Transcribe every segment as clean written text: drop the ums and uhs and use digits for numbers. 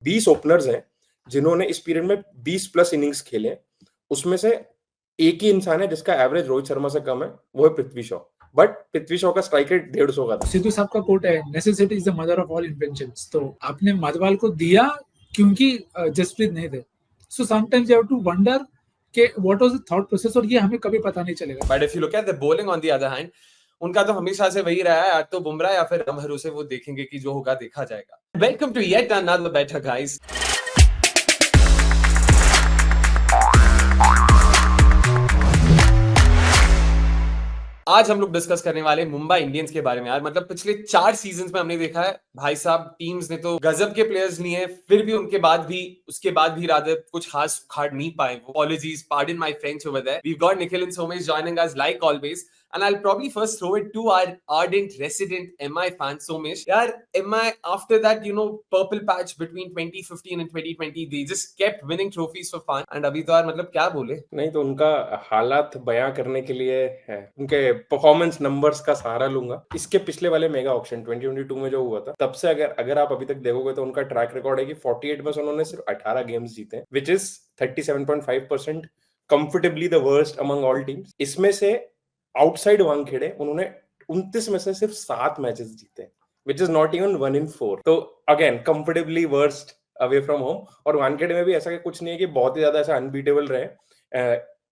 20 openers हैं जिन्होंने इस पीरियड में 20 प्लस इनिंग्स खेले, उसमें से एक ही इंसान है जिसका एवरेज रोहित शर्मा से कम है, वो है पृथ्वी शॉ। बट पृथ्वी शॉ का स्ट्राइक रेट 150 का था। सिद्धू साहब का कोट है, necessity is the mother of all inventions. तो आपने माधवाल को दिया क्योंकि जसप्रीत नहीं थे। So sometimes you have to wonder कि what was the thought process, और ये हमें कभी पता नहीं चलेगा। But if you look at the bowling on the other hand, उनका तो हमेशा से वही रहा है, आज तो बुमराह या फिर भरोसे वो देखेंगे कि जो होगा देखा जाएगा। Welcome to yet another better guys. आज हम लोग डिस्कस करने वाले मुंबई इंडियंस के बारे में। यार मतलब पिछले 4 सीजन्स में हमने देखा है भाई साहब, टीम्स ने तो गजब के प्लेयर्स लिए हैं, फिर भी उसके बाद भी रादर कुछ खास उखाड़ नहीं पाए। Apologies, pardon my French over there. We've got Nikhil and Somesh joining us like always, and I'll probably first throw it to our ardent resident MI fan Somesh. यार MI after that, you know, purple patch between 2015 and 2020, they just kept winning trophies for fun. And अभी तो यार मतलब क्या बोले, नहीं तो उनका हालात बयां करने के लिए है, उनके परफॉर्मेंस नंबर्स का सहारा लूंगा। इसके पिछले वाले मेगा ऑक्शन 2022 में जो हुआ था, तब से अगर आप अभी तक देखोगे तो उनका ट्रैक रिकॉर्ड है कि 48 में से उन्होंने सिर्फ 18 गेम्स जीते, which is 37.5%, comfortably the worst among all teams. इसमें से आउटसाइड वानखेड़े उन्होंने 29 में से सिर्फ 7 मैचेस जीते, which is not even 1 in 4। तो again comfortably worst away from home. और वानखेड़े में भी ऐसा कुछ नहीं है कि बहुत ही ज्यादा ऐसा अनबीटेबल रहे,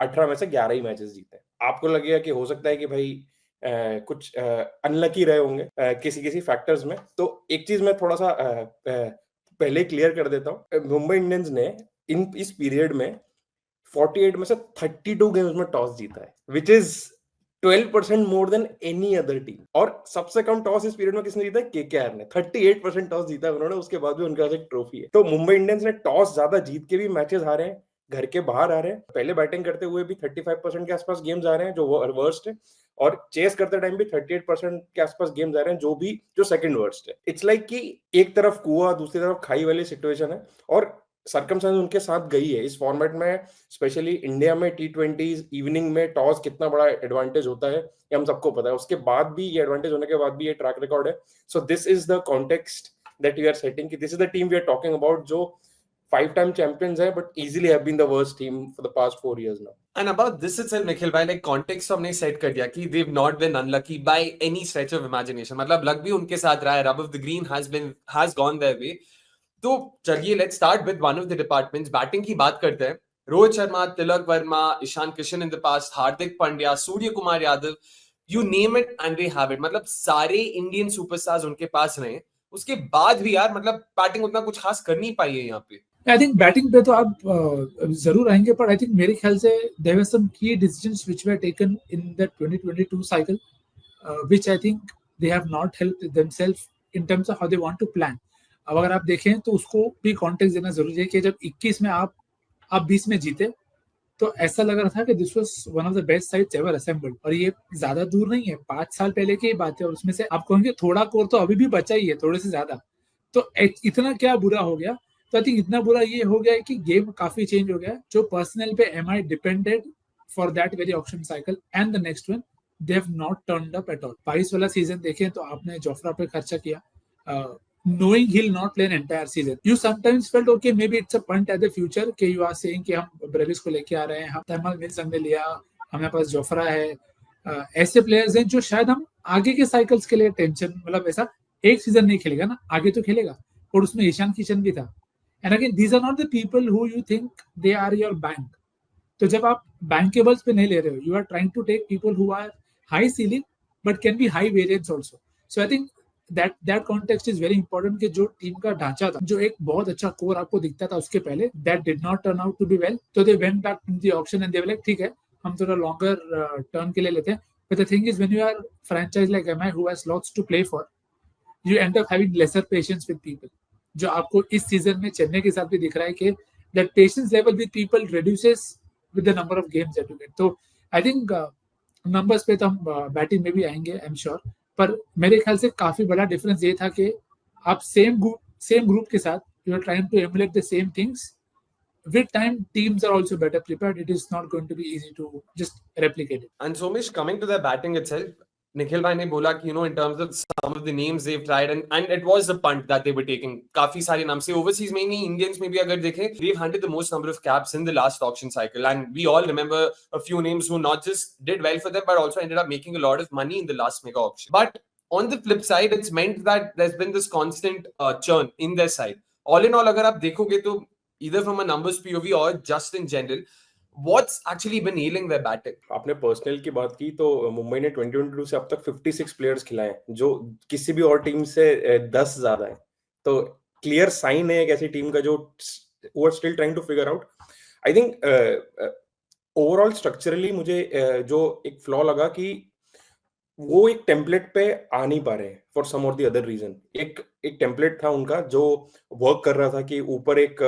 18 में से 11 ही मैचेस जीते। आपको लगेगा कि हो सकता है कि भाई कुछ अनलकी रहे होंगे किसी फैक्टर्स में। तो एक चीज मैं थोड़ा सा पहले क्लियर कर देता हूँ, मुंबई इंडियंस ने इस पीरियड में 48 में से 32 गेम्स में टॉस जीता है, which is 12% more than any other team. और सबसे कम टॉस इस पीरियड में किसने जीता है? केकेआर ने 38% टॉस जीता उन्होंने, उसके बाद भी उनके पास एक ट्रॉफी है। तो मुंबई इंडियंस ने टॉस ज्यादा जीत के भी मैचेस हारे हैं, घर के बाहर आ रहे हैं, पहले बैटिंग करते हुए भी 35% के आसपास गेम्स आ रहे हैं जो वर्स्ट है, और चेस करते टाइम भी 38% के आसपास गेम्स आ रहे हैं जो सेकंड वर्स्ट है। इट्स लाइक कि एक तरफ कुआं दूसरी तरफ खाई वाली सिचुएशन है, और सर्कमस्टेंस उनके साथ गई है। इस फॉर्मेट में स्पेशली इंडिया में T20 इवनिंग में टॉस कितना बड़ा एडवांटेज होता है ये हम सबको पता है। उसके बाद भी ये एडवांटेज होने के बाद भी ये ट्रैक रिकॉर्ड है। So this is the context that we are setting, कि this is the team we are talking about, जो 5-time champions है but easily have been the worst team for the past 4 years now. And about this itself, Nikhil भाई, like context हमने set कर दिया कि they've not been unlucky by any stretch of imagination. मतलब luck भी उनके साथ रहा है, rub of the green has gone their way. तो चलिए let's start with one of the departments. Batting की बात करते हैं। Rohit Sharma, Tilak Varma, Ishan Kishan in the past, Hardik Pandya, Surya Kumar Yadav, you name it and they have it. मतलब सारे इंडियन सुपरस्टार्स उनके पास रहे, उसके बाद भी यार मतलब बैटिंग उतना कुछ खास कर नहीं पाई है यहाँ पे। आई थिंक बैटिंग पे तो आप जरूर आएंगे, पर आई थिंक मेरे ख्याल से there were some key decisions which were taken in the 2022 cycle which I think they have not helped themselves in terms of how they want to plan. अब अगर आप देखें तो उसको भी कॉन्टेक्स्ट देना जरूरी है कि जब 21 में आप 20 में जीते तो ऐसा लग रहा था कि this was one of the best sides ever assembled. और ये ज्यादा दूर नहीं है, 5 साल पहले की बात है, और उसमें से आप कहेंगे थोड़ा कोर तो अभी भी बचा ही है, थोड़े से ज्यादा। तो इतना क्या बुरा हो गया? तो आई थिंक इतना बुरा ये हो गया है कि गेम काफी चेंज हो गया। जो पर्सनल पे MI depended for that very auction cycle and the next one, they have not turned up at all. 22 वाला सीजन देखें तो आपने जोफ्रा पे खर्चा किया, knowing he'll not play an entire season. You sometimes felt okay, maybe it's a punt at the future कि you are saying कि हम ब्रेविस को लेके आ रहे हैं, हम तैमल मिल्स हमने लिया, हमारे पास जोफ्रा है, ऐसे प्लेयर्स हैं जो शायद हम आगे के साइकिल्स के लिए टेंशन, मतलब ऐसा एक सीजन नहीं खेलेगा ना, आगे तो खेलेगा। और उसमें ईशान किशन भी था। And again these are not the people who you think they are your bank. तो जब आप बैंकेबल्स पे नहीं ले रहे हो, you are trying to take people who are high ceiling but can be high variance also. So I think that context is very important कि जो टीम का ढांचा था, जो एक बहुत अच्छा कोर आपको दिखता था उसके पहले, that did not turn out to be well. So they went back to the auction and they were like, ठीक है, हम थोड़ा longer turn के लिए लेते हैं। But the thing is, when you are franchise like MI who has lots to play for, you end up having lesser patience with people. जो आपको इस सीजन में चेन्नई के साथ भी दिख रहा है कि that patience level with people reduces with the number of games that you get. तो I think numbers पे तो हम बैटिंग में भी आएंगे, I'm sure. पर मेरे ख्याल से काफी बड़ा डिफरेंस ये था कि आप सेम ग्रुप के साथ you are trying to emulate the same things. With time teams are also better prepared, it is not going to be easy to just replicate it. And Somesh, coming to the batting itself, Nikhil भाई ने बोला कि in terms of some of the names they've tried and it was a punt that they were taking. काफी सारे नाम से overseas में नहीं, Indians में भी अगर देखें, they've hunted the most number of caps in the last auction cycle, and we all remember a few names who not just did well for them but also ended up making a lot of money in the last mega auction. But on the flip side, it's meant that there's been this constant churn in their side. All in all, अगर आप देखोगे तो either from a numbers POV or just in general, what's actually been ailing their batting? आपने personal की बात की तो मुंबई ने 2022 से अब तक 56 प्लेयर्स खिलाए जो किसी भी और टीम से 10 ज्यादा है, तो क्लियर साइन है एक ऐसी टीम का जो वो are still trying to figure out. I think overall structurally मुझे जो एक फ्लॉ लगा कि वो एक टेम्पलेट पे आ नहीं पा रहे फॉर सम और द अदर रीजन. एक टेम्पलेट था उनका जो वर्क कर रहा था कि ऊपर एक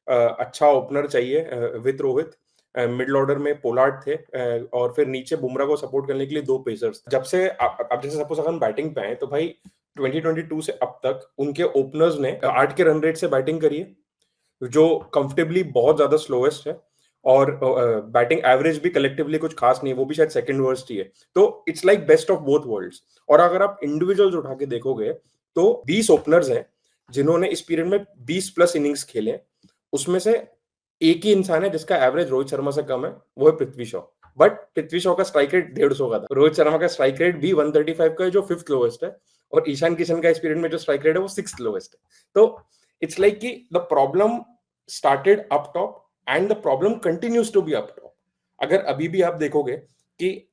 अच्छा ओपनर चाहिए विद रोहित, मिडिल ऑर्डर में पोलार्ड थे, और फिर नीचे बुमराह को सपोर्ट करने के लिए 2 पेसर्स. जब से अब जैसे सपोज अगर हम बैटिंग पे आए तो भाई 2022 से अब तक उनके ओपनर्स ने 8 के रन रेट से बैटिंग करी है, जो कंफर्टेबली बहुत ज्यादा स्लोएस्ट है, और बैटिंग एवरेज भी कलेक्टिवली कुछ खास नहीं है, वो भी शायद सेकंड वर्स्ट ही है. तो it's like best of both worlds. और अगर आप इंडिविजुअल्स उठा के देखोगे तो 20 ओपनर्स हैं जिन्होंने इस पीरियड में 20 प्लस इनिंग्स खेले. उसमें से एक ही इंसान है जिसका एवरेज रोहित शर्मा से कम है, वो है पृथ्वी शॉ. बट पृथ्वी शॉ का स्ट्राइक रेट 150 का था. रोहित शर्मा का स्ट्राइक रेट भी 135 का है, जो 5th लोएस्ट है, और ईशान किशन का इस पीरियड में जो स्ट्राइक रेट है वो 6th लोएस्ट है. तो इट्स लाइक कि the problem started up top and the problem continues to be up top. अगर अभी भी आप देखोगे कि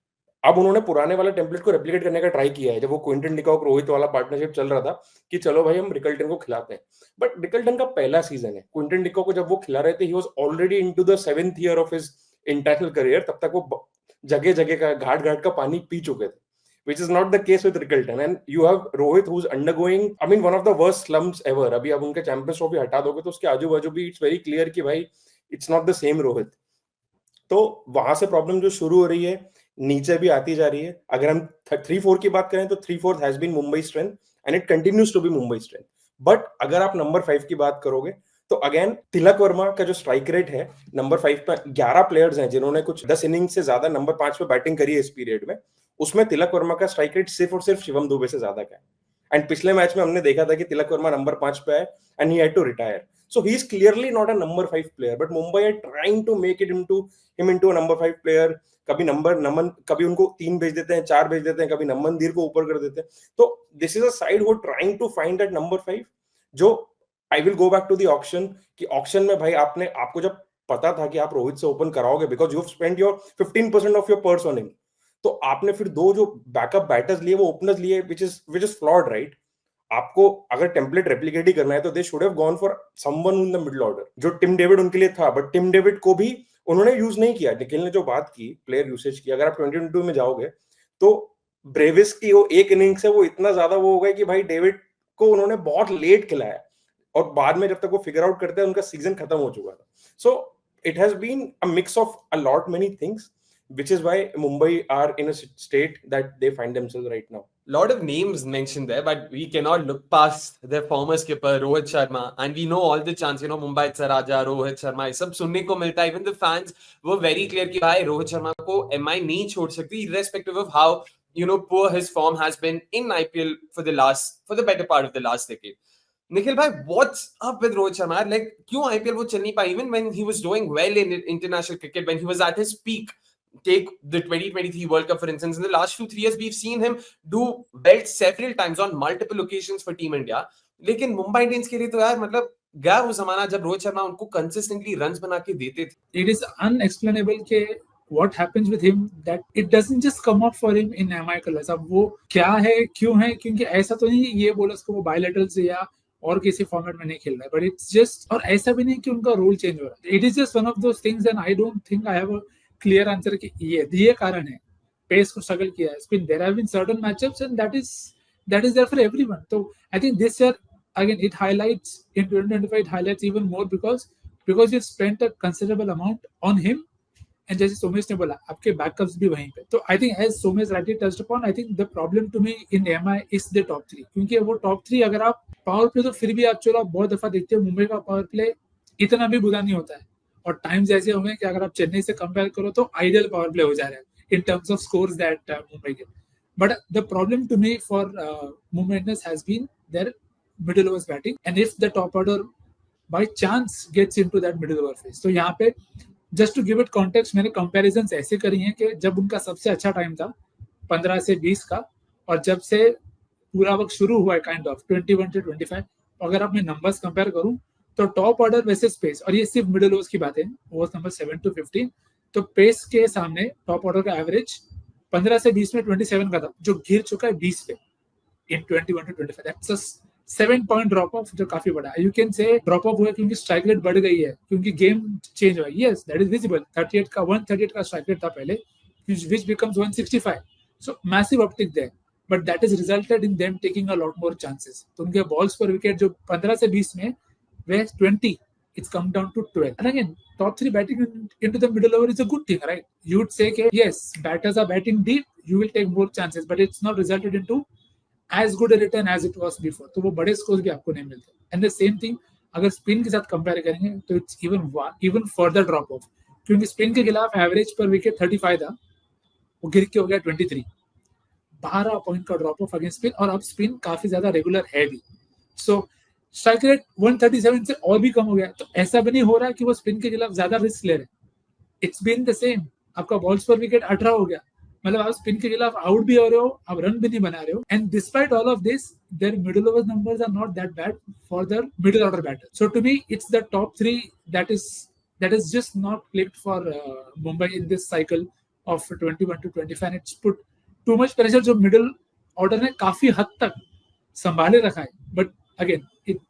अब उन्होंने पुराने वाला टेम्पलेट को रेप्लिकेट करने का ट्राई किया है, जब वो क्विंटन डिकॉक रोहित वाला पार्टनरशिप चल रहा था कि चलो भाई हम रिकल्टन को खिलाते हैं. बट रिकल्टन का पहला सीजन है, क्विंटन डिकॉक को जब वो खिला रहे थे he was already into the 7th year of his international career. तब तक वो जगह जगह का घाट घाट का पानी पी चुके थे, which is not the case with Rickleton. And you have Rohit who's undergoing, I mean, one of the worst slumps ever. अभी अब उनके चैंपियंस ट्रॉफी हटा दोगे तो उसके आजू बाजू भी इट्स वेरी क्लियर कि भाई it's not the same Rohit. तो वहां से प्रॉब्लम जो शुरू हो रही है नीचे भी आती जा रही है. अगर हम 3-4 की बात करें तो 3-4 has been Mumbai strength and it continues to be Mumbai strength. But अगर आप नंबर 5 की बात करोगे तो अगेन तिलक वर्मा का जो स्ट्राइक रेट है, नंबर 5 पे 11 प्लेयर्स हैं जिन्होंने कुछ 10 इनिंग्स से ज्यादा नंबर 5 पे बैटिंग करी है इस पीरियड में. उसमें तिलक वर्मा का स्ट्राइक रेट सिर्फ और सिर्फ शिवम दुबे से ज्यादा का है. एंड पिछले मैच में हमने देखा था कि तिलक वर्मा नंबर 5 पे है and he had to retire. So he is clearly not a number 5 player, but Mumbai are trying to make it into a number 5 player. कभी नमन, कभी उनको 3 भेज देते हैं, 4 भेज देते हैं, कभी नमनदीर को ऊपर कर देते हैं. तो this is a side who are trying to find that number 5. जो I will go back to the auction, कि ऑक्शन में भाई आपको जब पता था कि आप रोहित से ओपन कराओगे because you have spent your 15% of your purse on him, तो आपने फिर 2 जो बैकअप बैटर्स लिए वो ओपनर्स लिए, which is flawed, right? आपको अगर टेम्पलेट रेप्लिकेट ही करना है तो they should have gone for someone in the middle order, जो टिम डेविड उनके लिए था. बट टिम डेविड को भी उन्होंने यूज नहीं किया. निखिल ने जो बात की प्लेयर यूसेज की, अगर आप 2022 में जाओगे तो ब्रेविस की वो एक इनिंग्स है वो इतना ज्यादा वो हो गया कि भाई डेविड को उन्होंने बहुत लेट खिलाया, और बाद में जब तक वो फिगर आउट करते हैं उनका सीजन खत्म हो चुका था. So it has been a mix of a lot many things, which is why Mumbai are in a state that they find themselves right now. Lot of names mentioned there, but we cannot look past their former skipper Rohit Sharma, and we know all the chants, Mumbai its Raja, Rohit Sharma, ये सब सुनने को मिलता है. Even the fans were very clear कि भाई रोहित शर्मा को MI नहीं छोड़ सकती, irrespective of how poor his form has been in IPL for the better part of the last decade. Nikhil bhai, what's up with Rohit Sharma? Like, क्यों IPL वो चल नहीं पाई? Even when he was doing well in international cricket, when he was at his peak, take the 2023 World Cup for instance, in the last 2-3 years we've seen him do well several times on multiple occasions for Team India. लेकिन Mumbai Indians के लिए तो यार मतलब गया वो जमाना जब रोहित शर्मा उनको कंसिस्टेंटली रन्स बना के देते थे. It is unexplainable के what happens with him that it doesn't just come up for him in MI colors. अब वो क्या है क्यों है, क्योंकि ऐसा तो नहीं ये बोला उसको वो बायलैटरल से या और किसी फॉर्मेट में नहीं खेल रहा है, बट इट्स जस्ट, और ऐसा भी नहीं कि उनका रोल चेंज हो रहा है. It is just one of those things and I don't think I have a clear answer कि ये कारण है. पेस को स्ट्रगल किया है, spin, there have been certain matchups and that is there for everyone. तो I think this year again it highlights in 2025, it highlights even more because you spent a considerable amount on him. And जैसे सोमेश ने बोला आपके backups भी वहीं पे. तो I think as Somesh rightly touched upon, I think the problem to me in MI is the top 3, क्योंकि वो टॉप 3 अगर आप पावर प्ले तो फिर भी आप चलो, आप बहुत दफा देखते हो मुंबई का पावर प्ले इतना भी बुरा नहीं होता है, और टाइम्स ऐसे हुए कि अगर आप चेन्नई से कंपेयर करो तो आइडियल पावर प्ले हो जा रहा है इन terms of scores that Mumbai के. But the problem to me for Mumbai Indians has been their middle overs batting, and if the top order by chance gets into that middle over phase, तो यहाँ पे just to give it context, मैंने comparisons ऐसे करी हैं कि जब उनका सबसे अच्छा टाइम था 15 से 20 का, और जब से पूरा वक्त शुरू हुआ है काइंड ऑफ 21 से 25, अगर आप मैं नंबर्स कंपेयर करूं तो टॉप ऑर्डर वैसेस पेस, और ये सिर्फ मिडिल ओवर्स की बात है, ओवर्स नंबर 7 to 15, तो पेस के सामने टॉप ऑर्डर का एवरेज 15 से 20 में 27 का था, जो गिर चुका है 20 पे इन 21 to 25. That's a 7 point drop of, जो काफी बड़ा है. You can say drop of हुआ क्योंकि स्ट्राइक रेट बढ़ गई है, क्योंकि गेम चेंज हुआ है. Yes, that is visible. 138 का स्ट्राइक रेट था पहले, which becomes 165. So massive uptick there. But that has resulted in them taking a lot more chances. तो उनके balls per wicket जो 15 से 20 में were 20, it's come down to 12. And again, top 3 batting into the middle over is a good thing, right? You would say that yes, batters are batting deep, you will take more chances, but it's not resulted into as good a return as it was before. तो वो बड़े scores भी आपको नहीं मिलते. And the same thing अगर spin के साथ compare करेंगे तो it's even further drop off. क्योंकि spin के खिलाफ average per wicket 35 था, वो गिर के हो गया 23. 12 पॉइंट का ड्रॉप ऑफ अगेंस्ट स्पिन, और अब स्पिन काफी ज्यादा रेगुलर है भी. सो स्ट्राइक रेट 137 से और भी कम हो गया. तो ऐसा भी नहीं हो रहा कि वो स्पिन के खिलाफ ज्यादा रिस्क ले रहे. It's been the same. आपका बॉल्स पर विकेट 18 हो गया, मतलब आप स्पिन के खिलाफ आउट भी हो रहे हो, आप रन भी नहीं बना रहे हो. And despite all of this, their middle over numbers are not that bad for the middle order batter. So to me it's the top 3 that is just not clicked for Mumbai in this cycle of 21 to 25, and it's put too much pressure जो middle order ने काफी हद तक संभाले रखा है. But again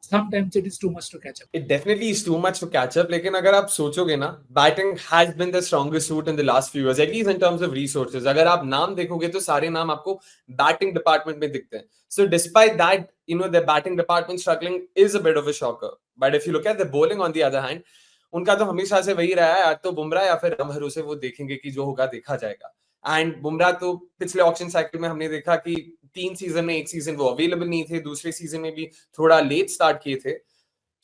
sometimes it is too much to catch up. It definitely is too much to catch up. लेकिन अगर आप सोचोगे ना, batting has been the strongest suit in the last few years, at least in terms of resources. अगर आप नाम देखोगे तो सारे नाम आपको बैटिंग डिपार्टमेंट में दिखते हैं. So despite that, you know, the batting department struggling is a bit of a shocker. But if you look at the bowling on the other hand, उनका तो हमेशा से वही रहा है, या तो बुमराह या फिर हम भरोसे वो देखेंगे कि जो होगा देखा जाएगा. एंड बुमराह तो पिछले ऑक्शन साइकिल में हमने देखा कि 3 सीजन में एक सीजन वो अवेलेबल नहीं थे, दूसरे सीजन में भी थोड़ा लेट स्टार्ट किए थे.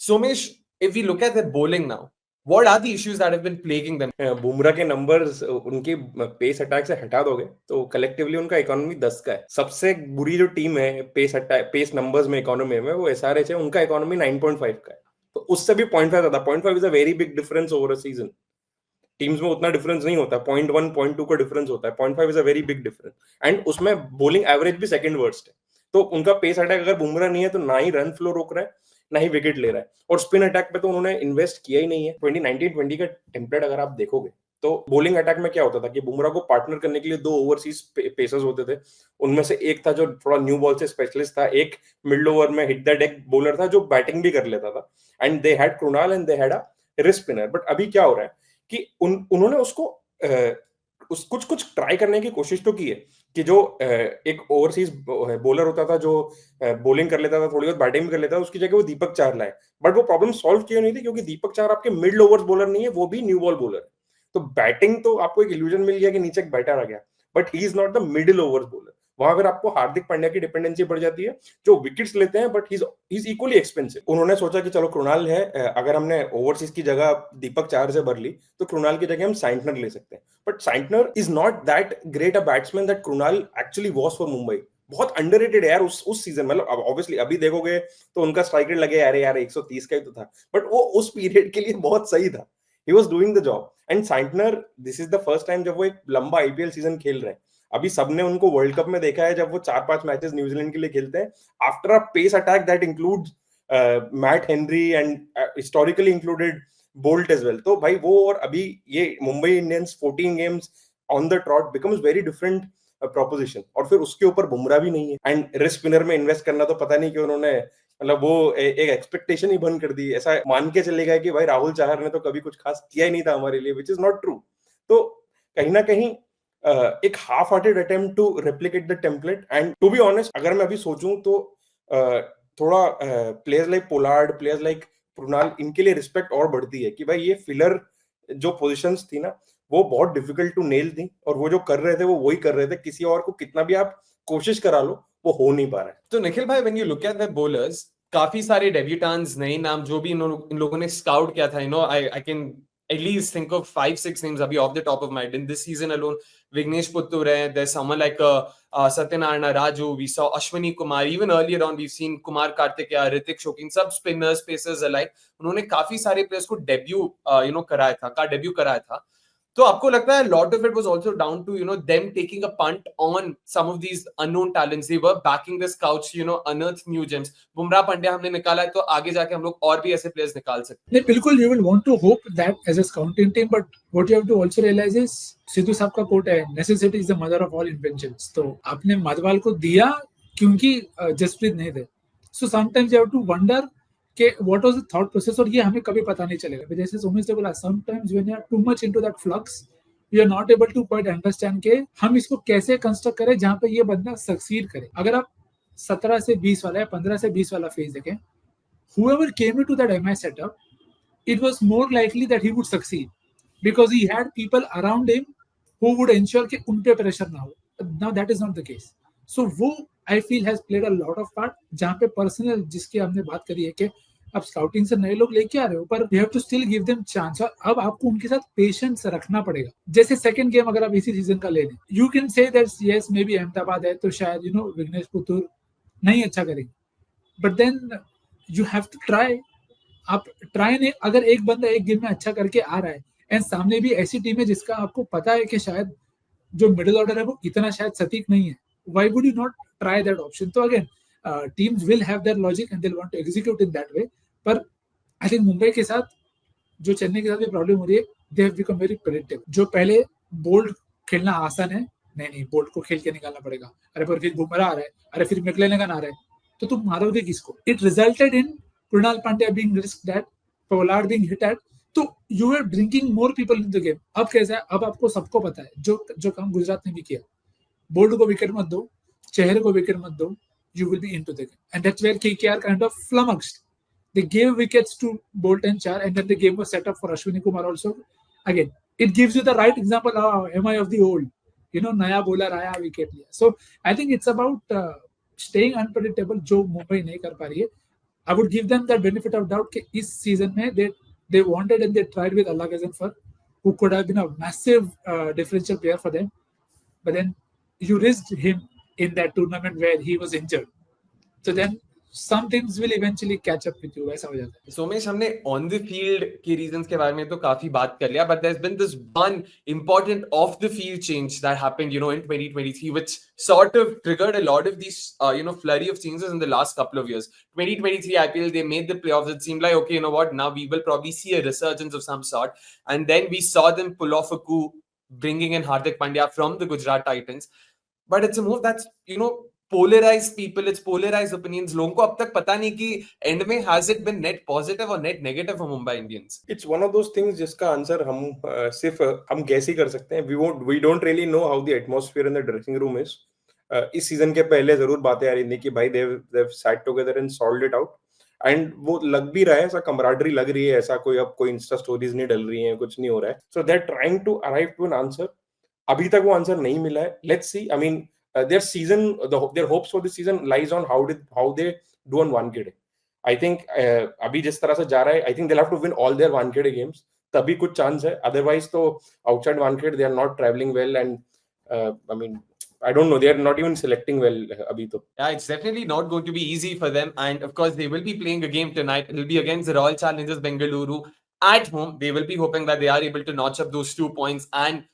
Somesh, if we look at the bowling now, what are the issues that have been plaguing them? Bumrah के नंबर्स उनकी पेस अटैक से हटा दोगे तो कलेक्टिवली उनका इकोनॉमी 10 का है. सबसे बुरी जो टीम है पेस नंबर्स में इकोनॉमी में, वो एसआरएच है. उनका इकोनॉमी 9.5 का है, तो उससे भी 0.5 ज्यादा. 0.5 is a very big difference over a season. Teams में उतना डिफरेंस नहीं होता, 0.1 0.2 का डिफरेंस होता है. 0.5 is a very big difference. And उसमें बॉलिंग एवरेज भी सेकंड वर्स्ट है. तो उनका पेस अटैक अगर बुमराह नहीं है तो ना ही रन फ्लो रोक रहा है, ना ही विकेट ले रहा है. और स्पिन अटैक पे तो उन्होंने इन्वेस्ट किया ही नहीं है. 2019-20 का टेम्पलेट अगर आप देखोगे तो बॉलिंग अटैक में क्या होता था कि बुमराह को पार्टनर करने के लिए 2 ओवरसीज पेसर्स होते थे. उनमें से एक था जो थोड़ा न्यू बॉल से स्पेशलिस्ट था, एक मिड ओवर में हिट द डेक बॉलर था जो बैटिंग भी कर लेता था. And they had Krunal and they had a wrist spinner. But अभी क्या हो रहा है कि उन्होंने उसको कुछ ट्राई करने की कोशिश तो की है कि जो एक ओवरसीज बॉलर होता था जो बॉलिंग कर लेता था, थोड़ी बहुत बैटिंग भी कर लेता था, उसकी जगह वो दीपक चार लाए. बट वो प्रॉब्लम सॉल्व क्यों नहीं थी? क्योंकि दीपक चार आपके मिड ओवर्स बॉलर नहीं है, वो भी न्यू बॉल बॉलर है. तो बैटिंग तो आपको एक इल्यूजन मिल गया कि नीचे एक बैटर आ गया, but he is not the middle overs bowler. वहां पर आपको हार्दिक पांड्या की डिपेंडेंसी बढ़ जाती है जो विकेट्स लेते हैं, but he is equally expensive. उन्होंने सोचा कि चलो कृणाल है, अगर हमने ओवरसीज की जगह दीपक चार से भर ली तो कृणाल की जगह हम साइंटनर ले सकते हैं. But Santner is not that great a batsman that Krunal actually was for Mumbai. बहुत अंडररेटेड है यार उस सीजन. मतलब अब ऑब्वियसली अभी देखोगे तो उनका स्ट्राइक रेट लगे अरे यार 130 का ही तो था, बट वो उस पीरियड के लिए बहुत सही था. He was doing the job. And Santner, this is the first time जब वो एक लंबा आईपीएल सीजन खेल रहे हैं. अभी सबने उनको वर्ल्ड कप में देखा है जब वो 4-5 मैचेस न्यूजीलैंड के लिए खेलते हैं after a pace attack that includes Matt Henry and historically included Boult as well. तो भाई वो और अभी ये Mumbai Indians 14 games on the trot becomes very different proposition. और फिर उसके ऊपर बुमराह भी नहीं है. एंड रिस्क स्पिनर में इन्वेस्ट करना तो पता नहीं क्यों उन्होंने, मतलब वो एक एक्सपेक्टेशन ही बंद कर दी. ऐसा मान के चले गए कि भाई राहुल चाहर ने तो कभी कुछ खास किया ही नहीं था हमारे लिए, विच इज नॉट ट्रू. तो कहीं ना कहीं एक half hearted attempt to replicate the template. And to be honest, अगर मैं अभी सोचूं तो थोड़ा players like Pollard, players like Krunal, इनके लिए रिस्पेक्ट और बढ़ती है कि भाई ये फिलर जो पोजीशंस थी ना वो बहुत डिफिकल्ट टू नेल थी, और वो जो कर रहे थे वो वही कर रहे थे. किसी और को कितना भी आप कोशिश करा लो वो हो नहीं पा रहा है. तो निखिल भाई, when you look at the bowlers, काफी सारे डेब्यूटेंट्स, नए नाम जो भी इन लोगों ने स्काउट किया था, you know, I can at least think of 5-6 names abhi off the top of my head. In this season alone, Vignesh Puttur hai, there's someone like Satyanarayana Raju, we saw Ashwini Kumar, even earlier on we've seen Kumar Kartikeya, Ritik Shokin, सब spinners, pacers alike, उन्होंने काफी सारे players को debut कराया था. तो आपको लगता है lot of it was also down to them taking a punt on some of these unknown talents. They were backing the scouts, unearth new gems. Bumrah Pandya हमने निकाला है, तो आगे जाके हम लोग और भी ऐसे प्लेयर्स निकाल सकते हैं. नहीं, बिल्कुल you will want to hope that as a scouting team, but what you have to also realize is Sidhu साहब का कोट है, necessity is the mother of all inventions. तो आपने माधवाल को दिया क्योंकि जसप्रीत नहीं थे. So sometimes you have to wonder कि what was the thought process, और ये हमें कभी पता नहीं चलेगा. जैसे सोमेश ने बोला, sometimes when you are too much into that flux, you are not able to quite understand कि हम इसको कैसे कंस्ट्रक्ट करें जहां पे ये बंदा सक्सीड करे. अगर आप 17 से 20 वाला या 15 से 20 वाला फेज देखें, whoever came into that MI setup, it was more likely that he would succeed because he had people around him who would ensure कि उन पे प्रेशर ना हो. Now that is not the case. So वो I feel has played a lot of part, जहाँ पे personal जिसकी हमने बात करी है कि अब स्काउटिंग से नए लोग लेके आ रहे हो, पर you have to still give them chance. और अब आपको उनके साथ पेशेंस रखना पड़ेगा. जैसे सेकंड गेम अगर आप इसी सीजन का ले लें, you can say that yes maybe Ahmedabad है तो शायद विघ्नेश पुतुर नहीं अच्छा करेंगे, but then you have to try. आप ट्राई नहीं, अगर एक बंदा एक गेम में अच्छा करके आ रहा है एंड सामने भी ऐसी टीम है जिसका आपको पता है कि शायद जो मिडिल ऑर्डर है वो इतना शायद सटीक नहीं है, why would you not try that option? So again, teams will have their logic and they'll want to execute in that way. पर I think मुंबई के साथ जो चेन्नई के साथ भी प्रॉब्लम हो रही है, they have become very predictable. जो पहले बोल्ड खेलना आसान है, नहीं बोल्ड को खेल के निकालना पड़ेगा. अरे पर फिर बुमराह आ रहा है, अरे फिर मैक्लेनगन आ रहा है, तो तुम मारोगे किसको? It resulted in Krunal Pandya being risked at, Pollard being hit at. तो you are bringing more people into the game. अब कैसा है, अब आपको सबको पता है जो काम गुजरात ने भी किया. बोल्ड को विकेट मत दो, चेहरे को विकेट मत दो, you will be into the game. And that's where KKR kind of flummoxed. They gave wickets to Bolt and Char, and then the game was set up for Ashwini Kumar also. Again, it gives you the right example of MI of the old. नया bowler आया, wicket लिया. So I think it's about staying unpredictable, जो मुंबई नहीं कर पा रही है. I would give them that benefit of doubt कि इस season में they wanted and they tried with Allah Ghaznfar, who could have been a massive differential player for them, but then you risked him in that tournament where he was injured. So then some things will eventually catch up with you. ऐसा हो जाता है. सोमेश, हमने on the field के reasons के बारे में तो काफी बात कर लिया, but there's been this one important off the field change that happened, in 2023, which sort of triggered a lot of these, flurry of changes in the last couple of years. 2023 IPL, they made the playoffs. It seemed like, okay, you know what, now we will probably see a resurgence of some sort. And then we saw them pull off a coup, bringing in Hardik Pandya from the Gujarat Titans. But it's a move that's, polarized people, it's polarized opinions. लोगों को अब तक पता नहीं कि end में has it been net positive or net negative for Mumbai Indians? It's one of those things जिसका answer हम सिर्फ हम गैस ही कर सकते हैं. We don't really know how the atmosphere in the dressing room is. इस season के पहले जरूर बातें आ रही थी कि भाई they've sat together and solved it out. And वो लग भी रहा है, ऐसा कमराडरी लग रही है, ऐसा कोई इंस्टा स्टोरीज नहीं डल रही हैं, कुछ नहीं हो रहा है. So they are trying to arrive to an answer. अभी तक वो आंसर नहीं मिला है. Let's see. I mean their hopes for this season lies on how they do on wankhede. I think अभी जिस तरह से जा रहा है, I think they'll have to win all their wankhede games, तभी कुछ चांस है. Otherwise तो outside wankhede they are not traveling well, and I mean I don't know, they are not even selecting well abhi to. Yeah, it's definitely not going to be easy for them, and of course they will be playing a game tonight. It will be against the Royal Challengers Bengaluru at home. They will be hoping that they are able to notch up those 2 points and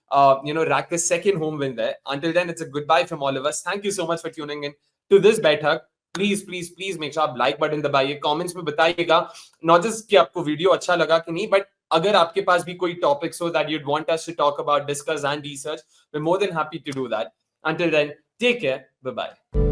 rack the second home win there. Until then, it's a goodbye from all of us. Thank you so much for tuning in to this Baithak. Please make sure आप like button दबाइए, comments में बताइएगा not just कि आपको video अच्छा लगा कि नहीं, but अगर आपके पास भी कोई topics हो that you'd want us to talk about, discuss and research, we're more than happy to do that. Until then, take care. Bye-bye.